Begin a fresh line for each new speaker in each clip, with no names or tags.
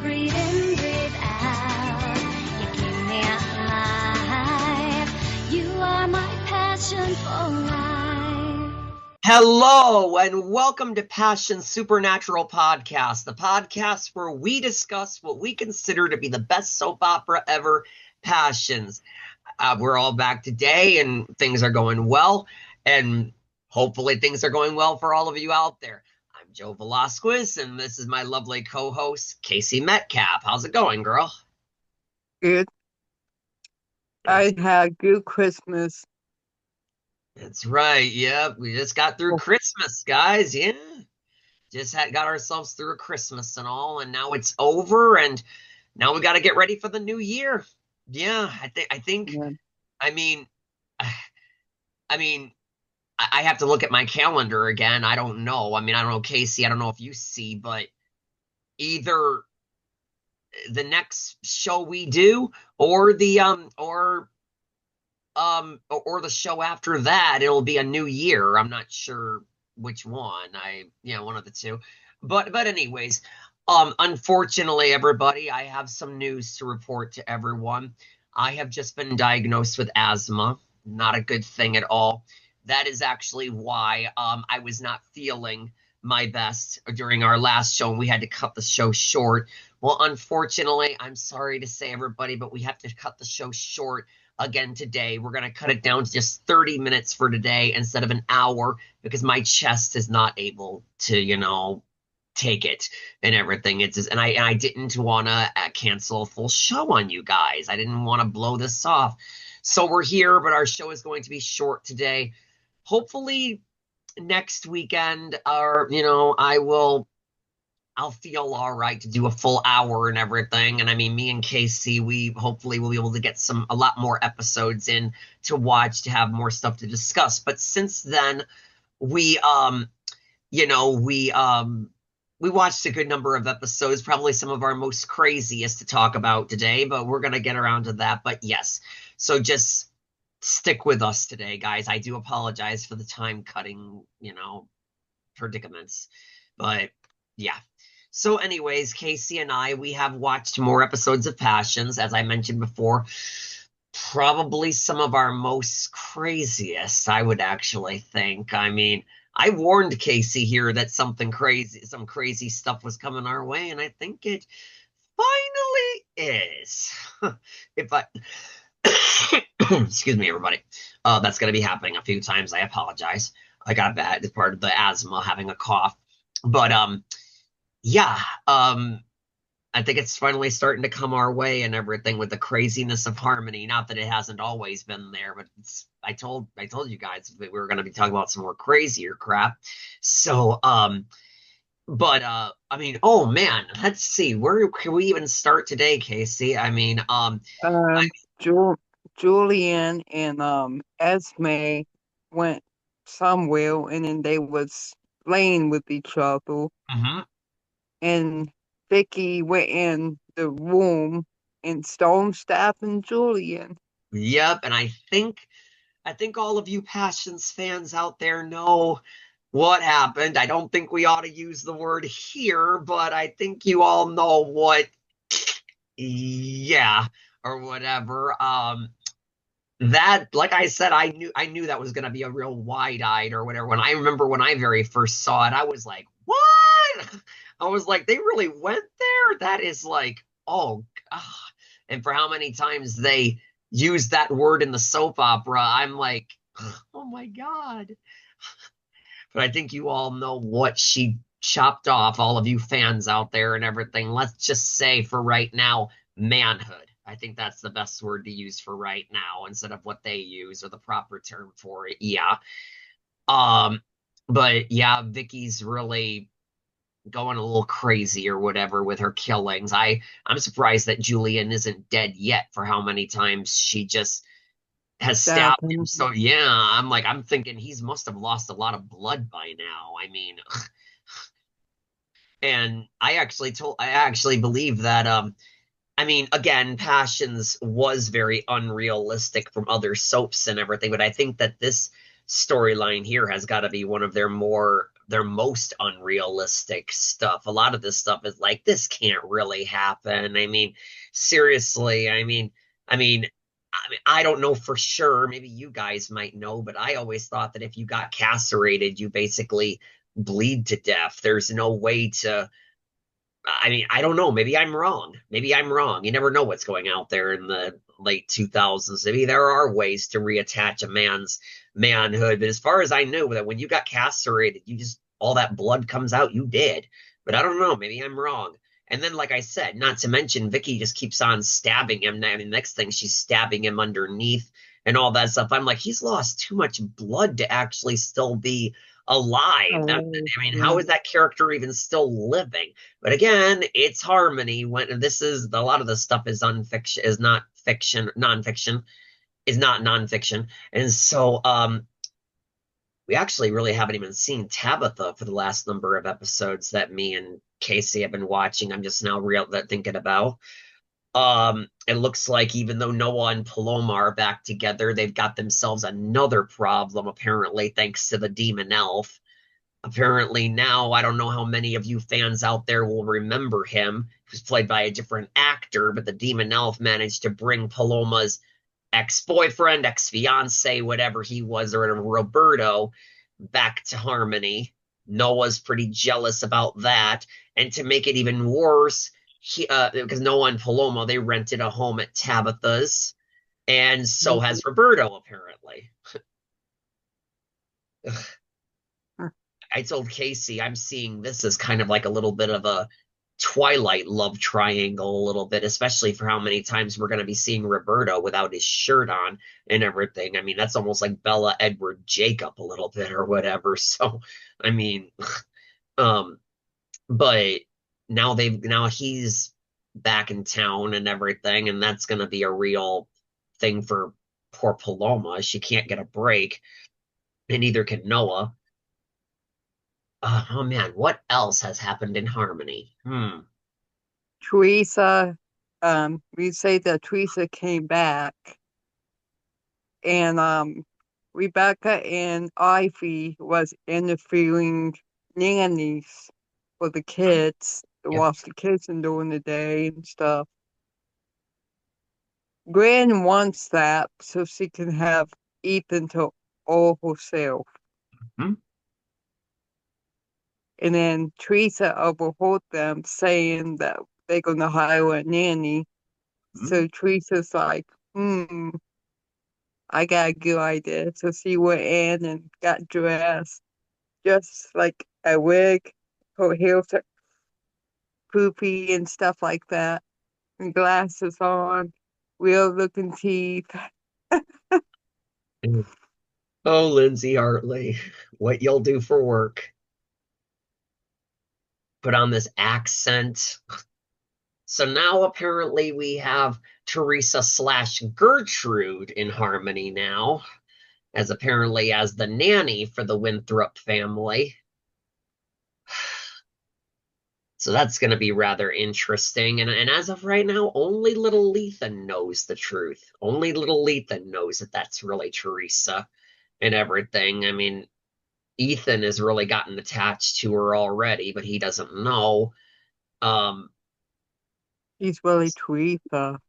breathe in, breathe out. You keep me alive. You are my passion for life.
Hello, and welcome to Passion Supernatural Podcast, the podcast where we discuss what we consider to be the best soap opera ever, Passions. We're all back today, and things are going well, and hopefully things are going well for all of you out there. I'm Joe Velasquez, and this is my lovely co-host, Casey Metcalf. How's it going, girl?
Good. I had a good Christmas.
That's right. Yep, we just got through Christmas, guys. Yeah, just got ourselves through a Christmas and all, and now it's over, and now we got to get ready for the new year. Yeah, I think.
Yeah.
I mean, I have to look at my calendar again. I don't know. I don't know, Casey. I don't know if you see, but either the next show we do or the show after that, it'll be a new year. I'm not sure which one. One of the two. But anyways, unfortunately, everybody, I have some news to report to everyone. I have just been diagnosed with asthma. Not a good thing at all. That is actually why I was not feeling my best during our last show, and we had to cut the show short. Well, unfortunately, I'm sorry to say, everybody, but we have to cut the show short again today. We're going to cut it down to just 30 minutes for today instead of an hour because my chest is not able to, take it and everything. It's just, and I didn't want to cancel a full show on you guys. I didn't want to blow this off. So we're here, but our show is going to be short today. Hopefully next weekend, I'll feel all right to do a full hour and everything. And me and Casey, we hopefully will be able to get a lot more episodes in to watch, to have more stuff to discuss. But since then, we watched a good number of episodes, probably some of our most craziest to talk about today, but we're going to get around to that. But yes, so just stick with us today, guys. I do apologize for the time cutting, predicaments, but yeah. So anyways, Casey and we have watched more episodes of Passions, as I mentioned before. Probably some of our most craziest, I would actually think. I warned Casey here that some crazy stuff was coming our way, and I think it finally is. Excuse me, everybody. That's going to be happening a few times. I apologize. I got bad as part of the asthma, having a cough. But I think it's finally starting to come our way and everything with the craziness of Harmony. Not that it hasn't always been there, but I told you guys that we were going to be talking about some more crazier crap. So, oh man, let's see. Where can we even start today, Casey?
Julian and Esme went somewhere, and then they was playing with each other.
Mm-hmm.
And Vicky went in the room and Stone stabbing Julian.
Yep, and I think all of you Passions fans out there know what happened. I don't think we ought to use the word here, but I think you all know what, or whatever. That, like I said, I knew that was going to be a real wide-eyed or whatever. When I very first saw it, I was like, what? I was like, they really went there? That is like, oh, God. And for how many times they use that word in the soap opera, I'm like, oh my God. But I think you all know what she chopped off, all of you fans out there and everything. Let's just say for right now, manhood. I think that's the best word to use for right now instead of what they use or the proper term for it. Yeah. But yeah, Vicky's really going a little crazy or whatever with her killings. I'm surprised that Julian isn't dead yet for how many times she just has stabbed him. So yeah, I'm thinking he must have lost a lot of blood by now. And I actually believe that again, Passions was very unrealistic from other soaps and everything, but I think that this storyline here has got to be one of their their most unrealistic stuff. A lot of this stuff is like, this can't really happen. I mean, seriously, I don't know for sure. Maybe you guys might know, but I always thought that if you got castrated, you basically bleed to death. There's no way to, I don't know. Maybe I'm wrong. Maybe I'm wrong. You never know what's going out there in the late 2000s. Maybe there are ways to reattach a man's manhood. But as far as I knew, that when you got castrated, you just, all that blood comes out, you did. But I don't know. Maybe I'm wrong. And then, like I said, not to mention, Vicky just keeps on stabbing him. And the next thing, she's stabbing him underneath and all that stuff. I'm like, he's lost too much blood to actually still be alive. How is that character even still living? But again, it's Harmony. When this is a lot of the stuff is unfiction, is not fiction, nonfiction, is not nonfiction, and so we actually really haven't even seen Tabitha for the last number of episodes that me and Casey have been watching. I'm just now real that thinking about. It looks like even though Noah and Paloma are back together, they've got themselves another problem, apparently, thanks to the demon elf. Apparently now, I don't know how many of you fans out there will remember him. He was played by a different actor, but the demon elf managed to bring Paloma's ex-boyfriend, ex-fiance, whatever he was, or Roberto, back to Harmony. Noah's pretty jealous about that. And to make it even worse, because Noah and Paloma, they rented a home at Tabitha's, and so has Roberto, apparently. I told Casey I'm seeing this as kind of like a little bit of a Twilight love triangle, a little bit, especially for how many times we're going to be seeing Roberto without his shirt on and everything. I mean, that's almost like Bella, Edward, Jacob a little bit or whatever. So, I mean, but now he's back in town and everything, and that's going to be a real thing for poor Paloma. She can't get a break, and neither can Noah. Oh man, what else has happened in Harmony?
Teresa, we say that Teresa came back, and Rebecca and Ivy was interviewing nannies for the kids to
Yep.
watch the kids and during the day and stuff. Gwen wants that so she can have Ethan to all herself.
Mhm.
And then Teresa overheard them saying that they're going to hire a nanny. So Teresa's like, I got a good idea. So she went in and got dressed, just like a wig, her hair poofy and stuff like that, and glasses on, real looking teeth.
Oh, Lindsay Hartley, what you'll do for work. Put on this accent. So now apparently we have Teresa / Gertrude in Harmony now, as apparently as the nanny for the Winthrop family. So that's going to be rather interesting. And as of right now, only little Lethan knows the truth. Only little Lethan knows that that's really Teresa and everything. I mean, Ethan has really gotten attached to her already, but he doesn't know.
He's really Teresa.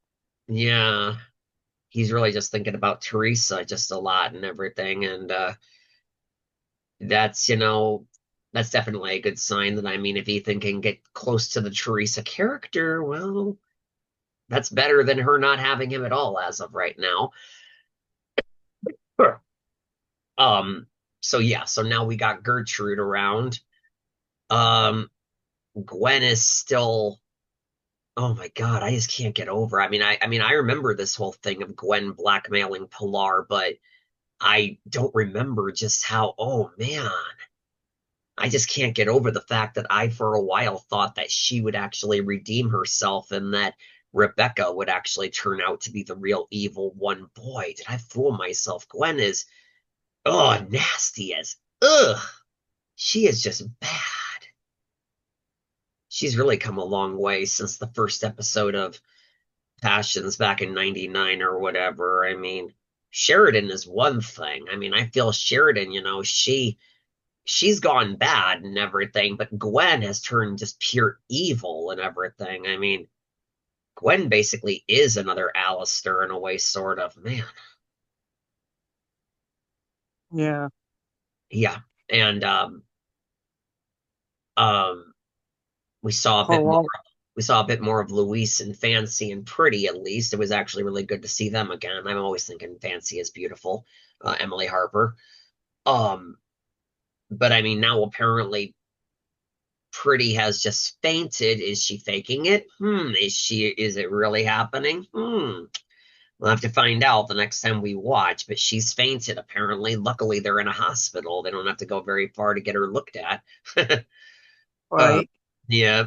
Yeah, he's really just thinking about Teresa just a lot and everything. And that's, that's definitely a good sign that, I mean, if Ethan can get close to the Teresa character, well, that's better than her not having him at all as of right now. So yeah, so now we got Gertrude around. Gwen is still, oh my God, I just can't get over. I remember this whole thing of Gwen blackmailing Pilar, but I don't remember just how, oh man, I just can't get over the fact that I, for a while, thought that she would actually redeem herself and that Rebecca would actually turn out to be the real evil one. Boy, did I fool myself. Gwen is, oh, nasty as, ugh. She is just bad. She's really come a long way since the first episode of Passions back in 99 or whatever. I mean, Sheridan is one thing. I mean, I feel Sheridan, she she's gone bad and everything, but Gwen has turned just pure evil and everything. I mean, Gwen basically is another Alistair in a way, sort of. Man,
Yeah.
yeah. And um, we saw a bit more.
Oh,
We saw a bit more of Luis and Fancy and Pretty, at least. It was actually really good to see them again. I'm always thinking Fancy is beautiful, Emily Harper. Um, but I mean, now apparently Pretty has just fainted. Is she faking it? Is it really happening? We'll have to find out the next time we watch, but she's fainted apparently. Luckily, they're in a hospital. They don't have to go very far to get her looked at. uh,
right.
yeah,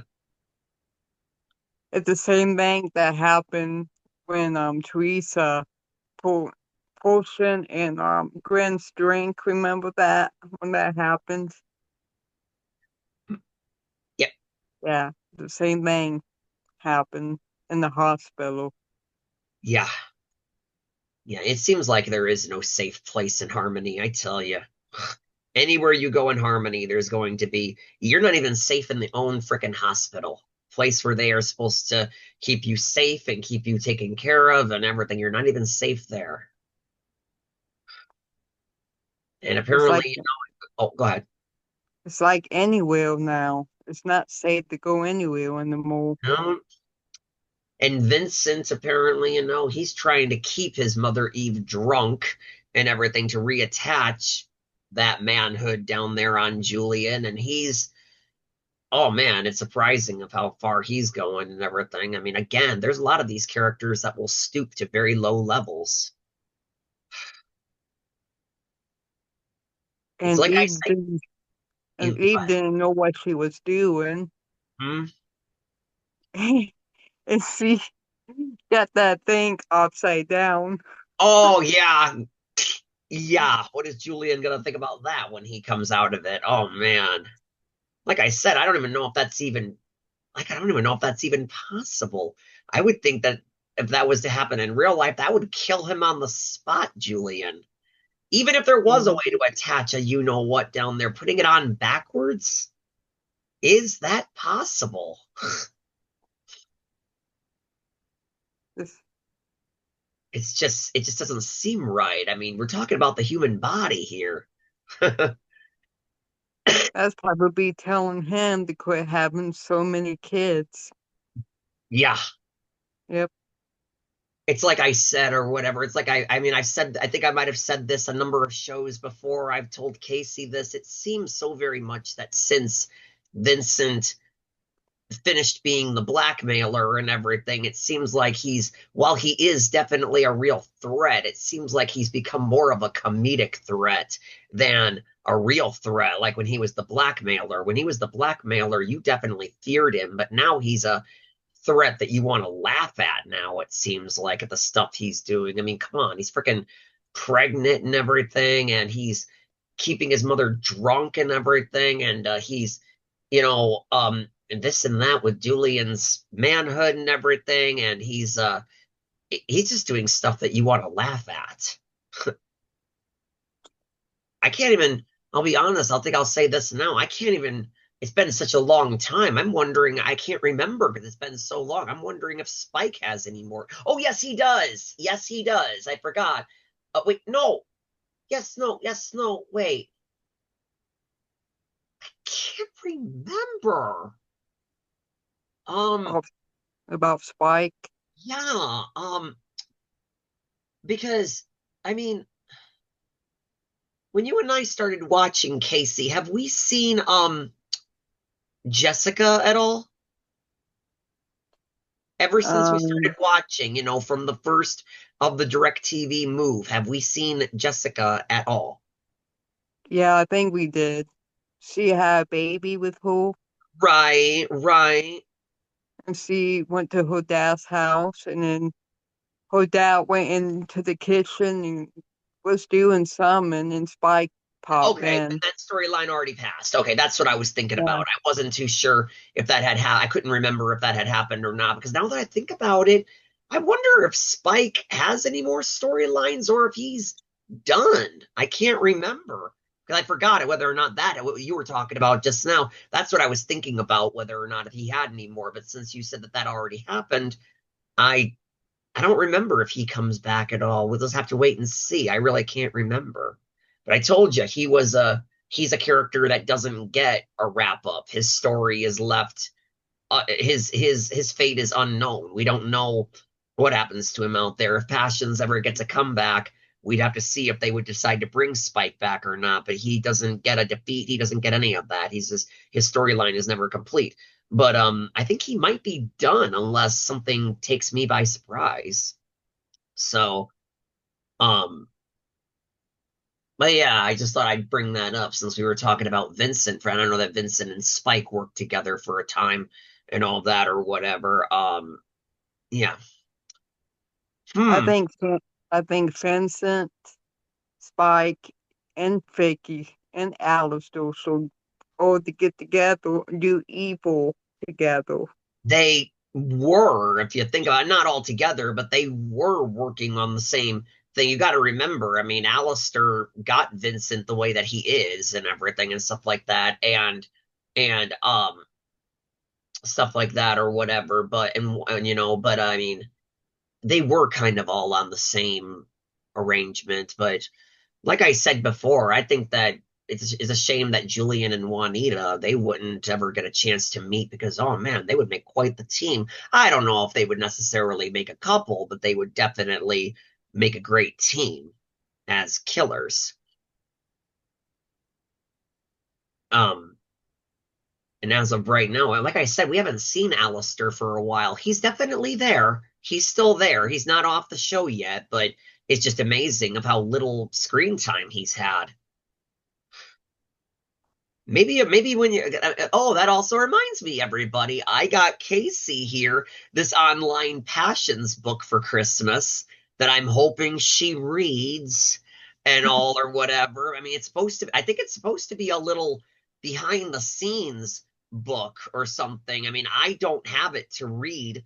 It's the same thing that happened when Teresa pulled potion and Gwen's drink. Remember that when that happened?
yep,
Yeah, the same thing happened in the hospital.
yeah, yeah. It seems like there is no safe place in Harmony, I tell you. Anywhere you go in Harmony, there's going to be, you're not even safe in the own freaking hospital, place where they are supposed to keep you safe and keep you taken care of and everything. You're not even safe there. And
It's like
apparently, oh, go ahead.
it's like anywhere now. It's not safe to go anywhere anymore.
No. And Vincent, apparently, he's trying to keep his mother Eve drunk and everything to reattach that manhood down there on Julian. And oh man, it's surprising of how far he's going and everything. I mean, again, there's a lot of these characters that will stoop to very low levels. It's
And
like I say,
Eve didn't know what she was doing.
hmm?
And she got that thing upside down.
Oh yeah, yeah. What is Julian gonna think about that when he comes out of it? Oh man. Like I said, I don't even know if that's even I don't even know if that's even possible. I would think that if that was to happen in real life, that would kill him on the spot, Julian. Even if there was a
Mhm.
way to attach a you know what down there, putting it on backwards, is that possible?
This-
It just doesn't seem right. I mean, we're talking about the human body here.
That's probably telling him to quit having so many kids.
Yeah,
Yep.
it's like I said or whatever. It's like I mean, I think I might have said this a number of shows before. I've told Casey this. It seems so very much that since Vincent finished being the blackmailer and everything, it seems like while he is definitely a real threat, it seems like he's become more of a comedic threat than a real threat. Like when he was the blackmailer. When he was the blackmailer, you definitely feared him, but now he's a threat that you want to laugh at now, it seems like, at the stuff he's doing. I mean, come on, he's freaking pregnant and everything, and he's keeping his mother drunk and everything, and he's, this and that with Julian's manhood and everything, and he's just doing stuff that you want to laugh at. I can't even, I'll be honest, I'll say this now. I can't even, it's been such a long time. I'm wondering, I can't remember because it's been so long. I'm wondering if Spike has any more. Oh, yes, he does. Yes, he does. I forgot. Wait, no. Yes, no, yes, no, wait. I can't remember. Um,
Of- About Spike.
yeah, because, I mean, when you and I started watching Casey, have we seen, Jessica at all? Ever since we
Um,
started watching, from the first of the DirecTV move, have we seen Jessica at all?
yeah, I think we did. She had a baby with who,
Right, right.
and she went to her dad's house, and then her dad went into the kitchen and was doing some, and then Spike popped
Okay, but
in.
that storyline already passed. Okay, that's what I was thinking
Yeah.
about. I wasn't too sure if that had happened. I couldn't remember if that had happened or not, because now that I think about it, I wonder if Spike has any more storylines or if he's done. I can't remember. Because I forgot it, whether or not that, what you were talking about just now, that's what I was thinking about, whether or not if he had any more. But since you said that that already happened, I I don't remember if he comes back at all. We'll just have to wait and see. I really can't remember. But I told you he's a character that doesn't get a wrap up. His story is left his fate is unknown. We don't know what happens to him out there. If Passions ever gets a comeback, we'd have to see if they would decide to bring Spike back or not. But he doesn't get a defeat. He doesn't get any of that. He's just his storyline is never complete. But I think he might be done unless something takes me by surprise. So um but yeah, I just thought I'd bring that up since we were talking about Vincent. For I don't know that Vincent and Spike worked together for a time and all that or whatever. Yeah.
I
Hmm.
think I think Vincent, Spike, and Vicky and Alistair should all to get together and do evil together.
They were, if you think about it, not all together, but they were working on the same thing. You got to remember, I mean, Alistair got Vincent the way that he is and everything and stuff like that, and stuff like that or whatever. But you know, but I mean, they were kind of all on the same arrangement. But like I said before, I think that it's a shame that Julian and Juanita they wouldn't ever get a chance to meet because oh man, they would make quite the team. I don't know if they would necessarily make a couple, but they would definitely make a great team as killers. Um, and as of right now, like I said, we haven't seen Alistair for a while. He's definitely there. He's still there. He's not off the show yet, but it's just amazing of how little screen time he's had. Maybe when you oh, that also reminds me, everybody. I got Casey here this online passions book for Christmas that I'm hoping she reads and all or whatever. I mean, I think it's supposed to be a little behind the scenes book or something. I mean, I don't have it to read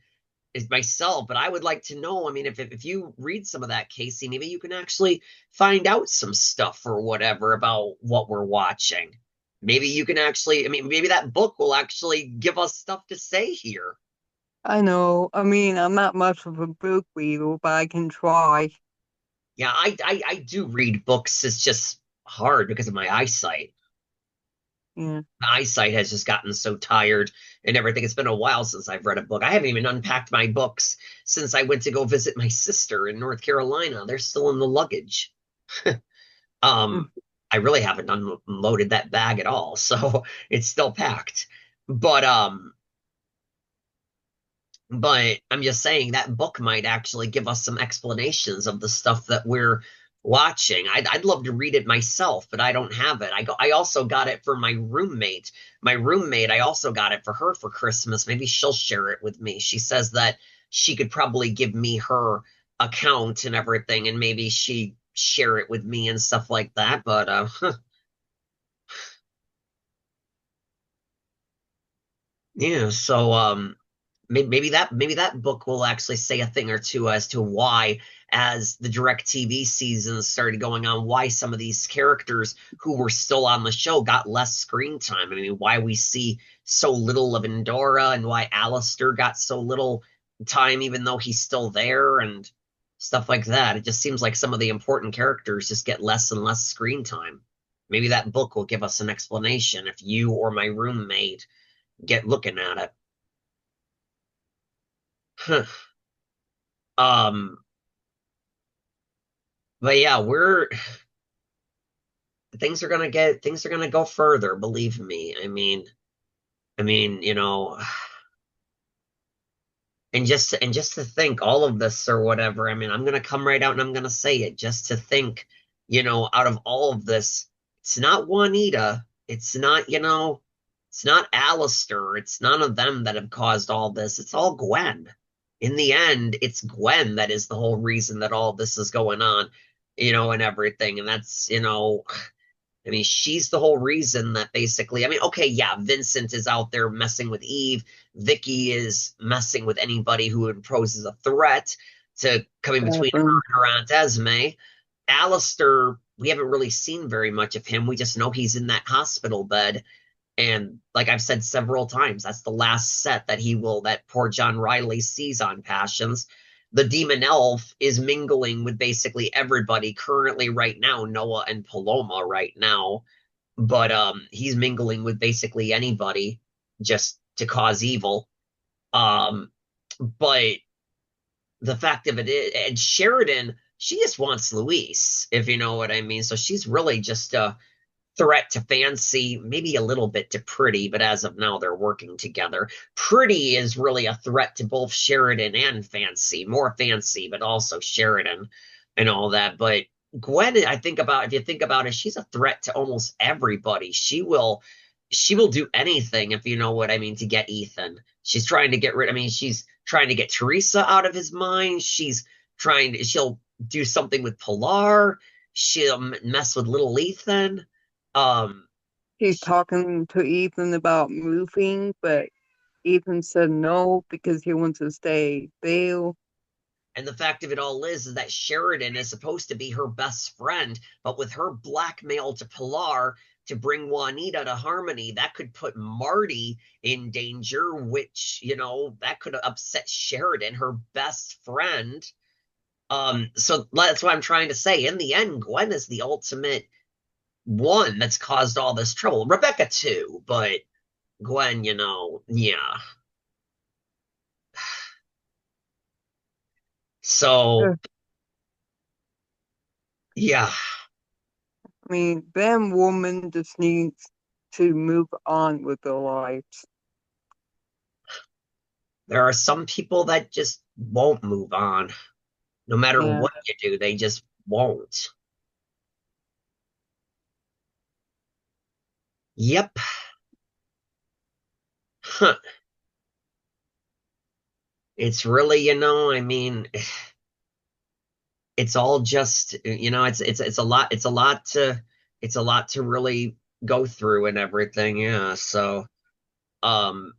it myself, but I would like to know. I mean, if you read some of that, Casey, maybe you can actually find out some stuff or whatever about what we're watching. Maybe you can actually, I mean, maybe that book will actually give us stuff to say here.
I know. I mean, I'm not much of a book reader, but I can try.
Yeah, I do read books. It's just hard because of my eyesight.
Yeah.
My eyesight has just gotten so tired and everything. It's been a while since I've read a book. I haven't even unpacked my books since I went to go visit my sister in North Carolina. They're still in the luggage.
Mm.
Um, I really haven't unloaded that bag at all, so it's still packed. But um, but I'm just saying that book might actually give us some explanations of the stuff that we're watching. I'd love to read it myself, but I don't have it. I also got it for my roommate. My roommate, I also got it for her for Christmas. Maybe she'll share it with me. She says that she could probably give me her account and everything, and maybe she share it with me and stuff like that. But yeah, so maybe that book will actually say a thing or two as to why, as the direct TV seasons started going on, why some of these characters who were still on the show got less screen time. I mean, why we see so little of Endora and why Alistair got so little time, even though he's still there and stuff like that. It just seems like some of the important characters just get less and less screen time. Maybe that book will give us an explanation if you or my roommate get looking at it. Um, but yeah, we're things are gonna go further, believe me. I mean, you know, and just to think all of this or whatever, I mean, I'm gonna come right out and I'm gonna say it just to think, out of all of this, it's not Juanita, it's not, it's not Alistair, it's none of them that have caused all this. It's all Gwen. In the end, it's Gwen that is the whole reason that all this is going on, and everything. And that's, I mean, she's the whole reason that basically, I mean, okay, yeah, Vincent is out there messing with Eve. Vicky is messing with anybody who poses a threat to coming between her
Seven.
and her Aunt Esme. Alistair we haven't really seen very much of him. We just know he's in that hospital bed. And like I've said several times, that's the last set that poor John Riley sees on Passions. The demon elf is mingling with basically everybody currently right now, Noah and Paloma right now. But he's mingling with basically anybody just to cause evil. But the fact of it is, and Sheridan, she just wants Luis, if you know what I mean. So she's really just a threat to Fancy, maybe a little bit to Pretty, but as of now, they're working together. Pretty is really a threat to both Sheridan and Fancy, more Fancy, but also Sheridan and all that. But Gwen, if you think about it, she's a threat to almost everybody. She will do anything, if you know what I mean, to get Ethan. She's trying to she's trying to get Teresa out of his mind. She'll do something with Pilar. She'll mess with little Ethan.
She's talking to Ethan about moving, but Ethan said no because he wants to stay Vale.
And the fact of it all is that Sheridan is supposed to be her best friend, but with her blackmail to Pilar to bring Juanita to Harmony, that could put Marty in danger, which, that could upset Sheridan, her best friend. So that's what I'm trying to say. In the end, Gwen is the ultimate one that's caused all this trouble. Rebecca too, but Gwen, yeah. So, yeah.
I mean, them woman just needs to move on with their lives.
There are some people that just won't move on. No matter what you do, they just won't. Yep. Huh. It's really, it's all just, it's a lot to really go through and everything. Yeah. So, but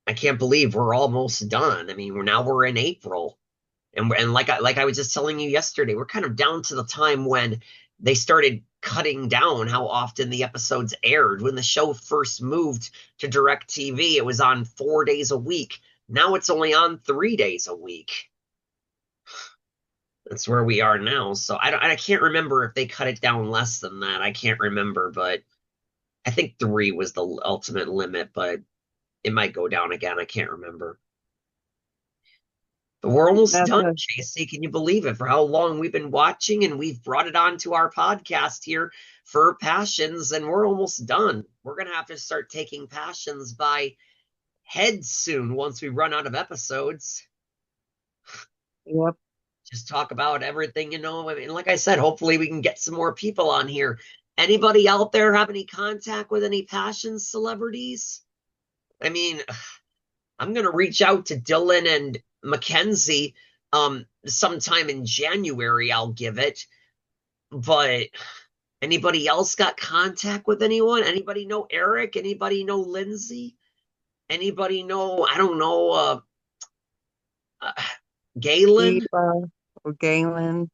I can't believe we're almost done. I mean, we're in April, and like I was just telling you yesterday, we're kind of down to the time when they started cutting down how often the episodes aired. When the show first moved to DirecTV, it was on 4 days a week. Now it's only on 3 days a week. That's where we are now. So I can't remember if they cut it down less than that. I can't remember, but I think 3 was the ultimate limit, but it might go down again. I can't remember. But we're almost done, JC. Can you believe it? For how long we've been watching, and we've brought it onto our podcast here for Passions, and we're almost done. We're going to have to start taking Passions by head soon once we run out of episodes.
Yep.
Just talk about everything, I mean, like I said, hopefully we can get some more people on here. Anybody out there have any contact with any Passions celebrities? I mean, I'm going to reach out to Dylan and Mackenzie sometime in January. I'll give it. But anybody else got contact with anyone? Anybody know Eric? Anybody know Lindsay? Anybody know, I don't know, Galen?
Or Galen.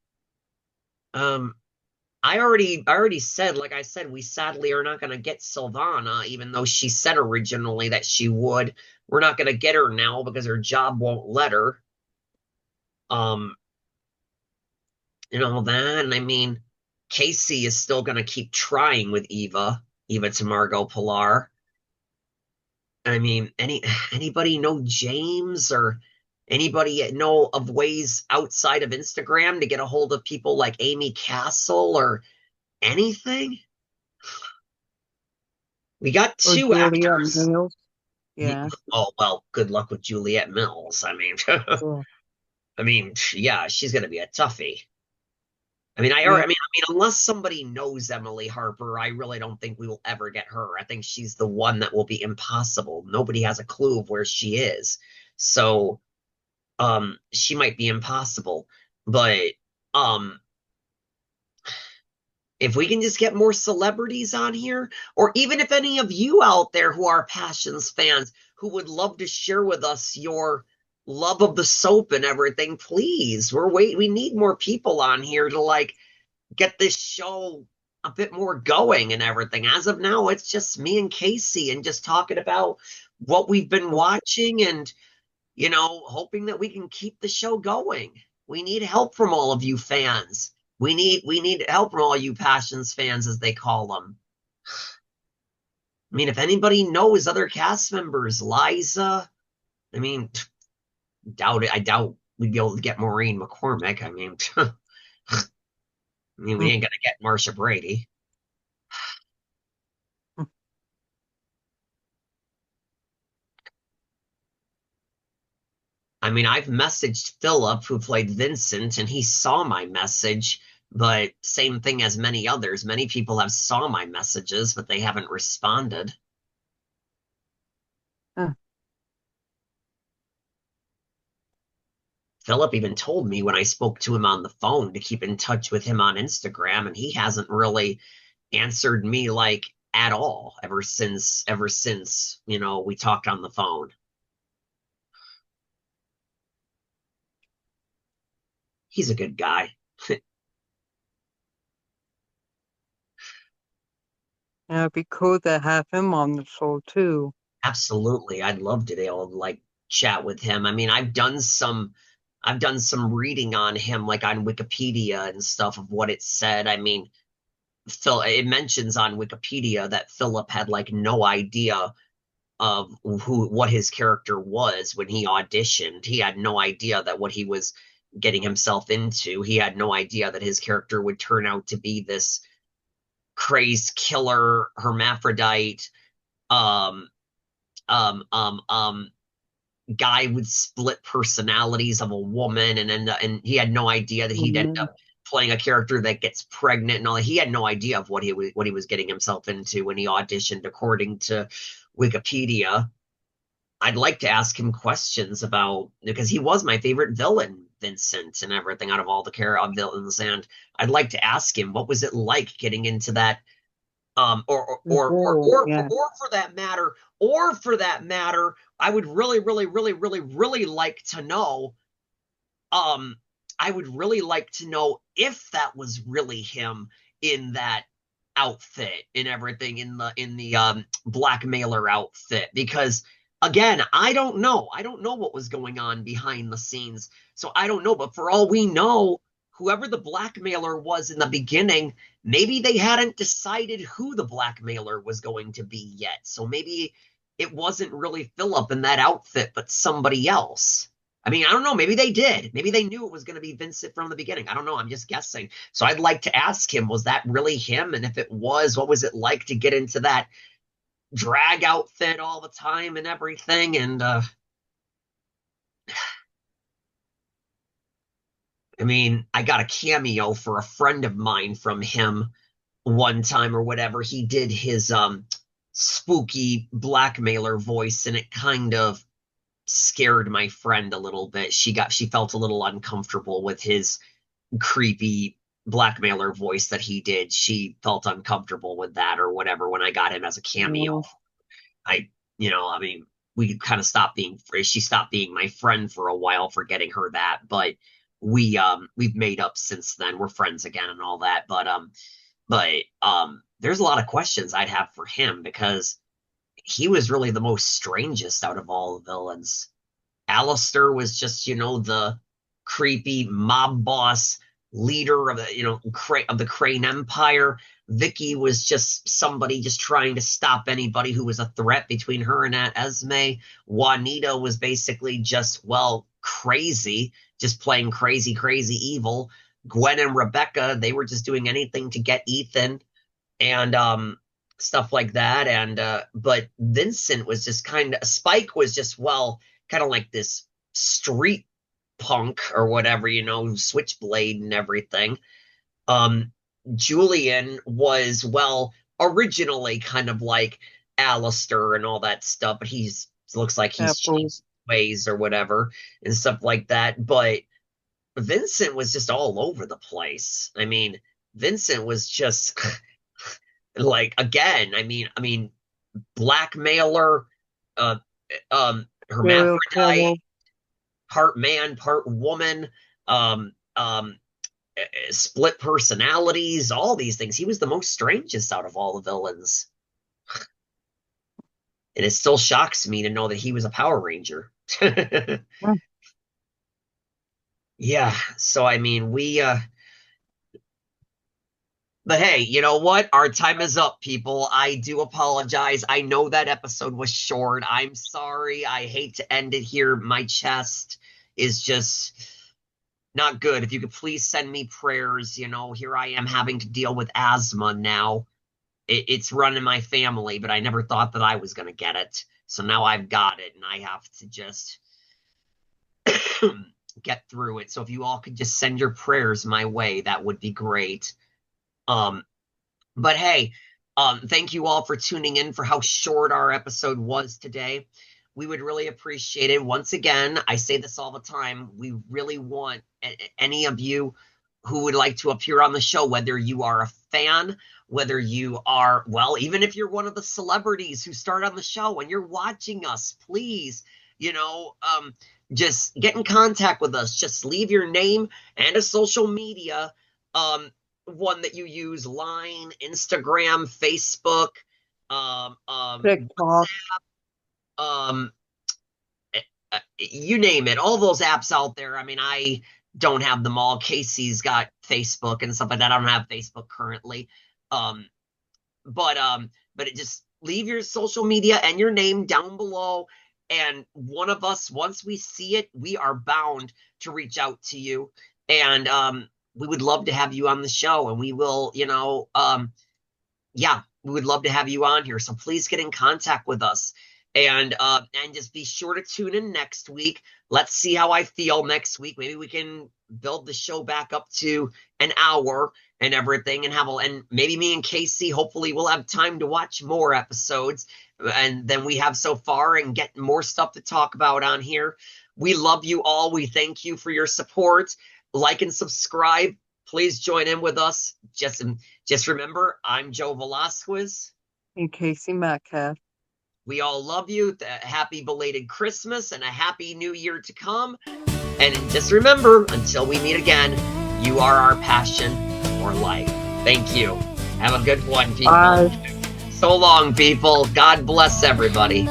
I already said, like I said, we sadly are not going to get Silvana, even though she said originally that she would. We're not going to get her now because her job won't let her. That. And I mean, Casey is still going to keep trying with Eva to Margot Pilar. I mean, anybody know James or anybody know of ways outside of Instagram to get a hold of people like Amy Castle or anything? We got 2 actors.
Mills. Yeah.
Oh, well, good luck with Juliet Mills. I mean, yeah, she's going to be a toughie. I mean, unless somebody knows Emily Harper, I really don't think we will ever get her. I think she's the one that will be impossible. Nobody has a clue of where she is. So, she might be impossible. But, if we can just get more celebrities on here, or even if any of you out there who are Passions fans who would love to share with us your love of the soap and everything, please. We need more people on here to like get this show a bit more going and everything. As of now, it's just me and Casey and just talking about what we've been watching and, hoping that we can keep the show going. We need help from all of you fans. We need help from all you Passions fans, as they call them. I mean, if anybody knows other cast members, Liza, I mean, doubt it. I doubt we'd be able to get Maureen McCormick. I mean, we ain't gonna get Marsha Brady. I mean, I've messaged Philip, who played Vincent, and he saw my message, but same thing as many others. Many people have saw my messages, but they haven't responded. Philip even told me when I spoke to him on the phone to keep in touch with him on Instagram, and he hasn't really answered me like at all ever since, we talked on the phone. He's a good guy.
Yeah, it'd be cool to have him on the show too.
Absolutely. I'd love to be able to like chat with him. I mean, I've done some reading on him like on Wikipedia and stuff of what it said. I mean, it mentions on Wikipedia that Philip had like no idea of what his character was when he auditioned. He had no idea that what he was getting himself into. He had no idea that his character would turn out to be this crazed killer hermaphrodite um guy with split personalities of a woman, and he had no idea that he'd end up playing a character that gets pregnant and all that. He had no idea of what he was getting himself into when he auditioned, according to Wikipedia. I'd like to ask him questions about, because he was my favorite villain, Vincent, and everything out of all the villains, and I'd like to ask him what was it like getting into that,
Yeah.
or for that matter, I would really, really, really, really, really like to know. I would really like to know if that was really him in that outfit and everything, in the blackmailer outfit, because again, I don't know what was going on behind the scenes, so I don't know. But for all we know, whoever the blackmailer was in the beginning, maybe they hadn't decided who the blackmailer was going to be yet, so maybe it wasn't really Philip in that outfit but somebody else. I mean, I don't know. Maybe they did. Maybe they knew it was going to be Vincent from the beginning. I don't know. I'm just guessing. So I'd like to ask him, was that really him? And if it was, what was it like to get into that drag outfit all the time and everything? And I mean, I got a cameo for a friend of mine from him one time or whatever. He did his spooky blackmailer voice, and it kind of scared my friend a little bit. She felt a little uncomfortable with his creepy blackmailer voice that he did. She felt uncomfortable with that or whatever when I got him as a cameo. I, I mean, we kind of stopped being, she stopped being my friend for a while for getting her that, but we've made up since then. We're friends again and all that. But there's a lot of questions I'd have for him, because he was really the most strangest out of all the villains. Alistair was just, the creepy mob boss leader of the Crane Empire. Vicky was just somebody just trying to stop anybody who was a threat between her and Esme. Juanita was basically just, well, crazy, just playing crazy, crazy evil. Gwen and Rebecca, they were just doing anything to get Ethan and stuff like that. And but Vincent was just Spike was just, well, kind of like this street punk or whatever, switchblade and everything. Julian was, well, originally kind of like Alistair and all that stuff, but looks like he's changed ways or whatever and stuff like that. But Vincent was just all over the place. I mean, Vincent was just like, again, I mean, blackmailer, hermaphrodite, part man, part woman, split personalities, all these things. He was the most strangest out of all the villains. And it still shocks me to know that he was a Power Ranger. Yeah, so I mean, but hey, you know what? Our time is up, people. I do apologize. I know that episode was short. I'm sorry. I hate to end it here. My chest is just not good. If you could please send me prayers, here I am having to deal with asthma now. It's running my family, but I never thought that I was going to get it. So now I've got it, and I have to just get through it. So if you all could just send your prayers my way, that would be great. But hey, thank you all for tuning in for how short our episode was today. We would really appreciate it. Once again, I say this all the time. We really want any of you who would like to appear on the show, whether you are a fan, whether you are, well, even if you're one of the celebrities who start on the show and you're watching us, please, just get in contact with us. Just leave your name and a social media, one that you use, Line, Instagram, Facebook,
TikTok.
You name it, all those apps out there. I mean, I don't have them all. Casey's got Facebook and stuff like that. I don't have Facebook currently. But it just leave your social media and your name down below. And one of us, once we see it, we are bound to reach out to you. And we would love to have you on the show. And we will, yeah, we would love to have you on here. So please get in contact with us. And just be sure to tune in next week. Let's see how I feel next week. Maybe we can build the show back up to an hour and everything, and maybe me and Casey, hopefully we'll have time to watch more episodes and than we have so far and get more stuff to talk about on here. We love you all. We thank you for your support. Like and subscribe. Please join in with us. Just remember, I'm Joe Velasquez.
And Casey Metcalf.
We all love you. Happy belated Christmas and a happy new year to come. And just remember, until we meet again, you are our passion for life. Thank you. Have a good one, people.
Bye.
So long, people. God bless everybody.